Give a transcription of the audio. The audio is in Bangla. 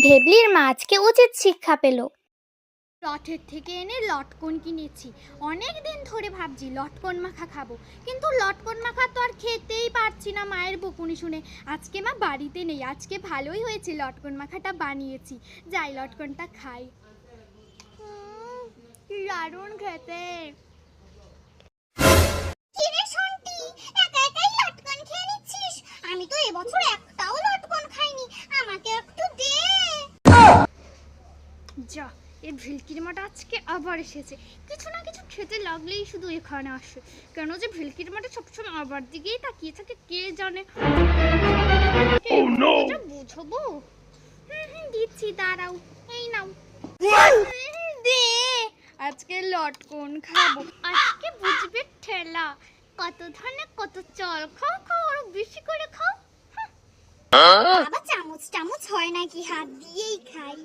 ভেবলির মা আজকে উচিত শিক্ষা পেল। রথের থেকে এনে লটকন কিনেছি। অনেক দিন ধরে ভাবছি লটকন মাখা খাবো, কিন্তু লটকন মাখা তো আর খেতেই পারছি না মায়ের বকুনি শুনে। আজকে মা বাড়িতে নেই, আজকে ভালোই হয়েছে লটকন মাখাটা বানিয়েছি। যাই লটকনটা খাই। কি দারুণ খেতে। আমি তো এবছর একটাও লটকন খাইনি, আমাকে একটু দে। যা, এই ভেলকির মাটা আজকে আবার এসেছে। কিছু না কিছু খেতে লাগলেই শুধু এখানে আসে। কেন যে ভেলকির মাটা সবসময় আবার দিকেই তাকিয়ে থাকে কে জানে। বুঝবো। দিচ্ছি, দাঁড়াও, এই নাও। দে, আজকে লটকন খাবো, আজকে বুঝবে ঠেলা। কত ধানে কত চাল, খাও খাও, আরো বেশি করে খাও। আবার চামচ টামচ হয় নাকি, হাত দিয়েই খাই।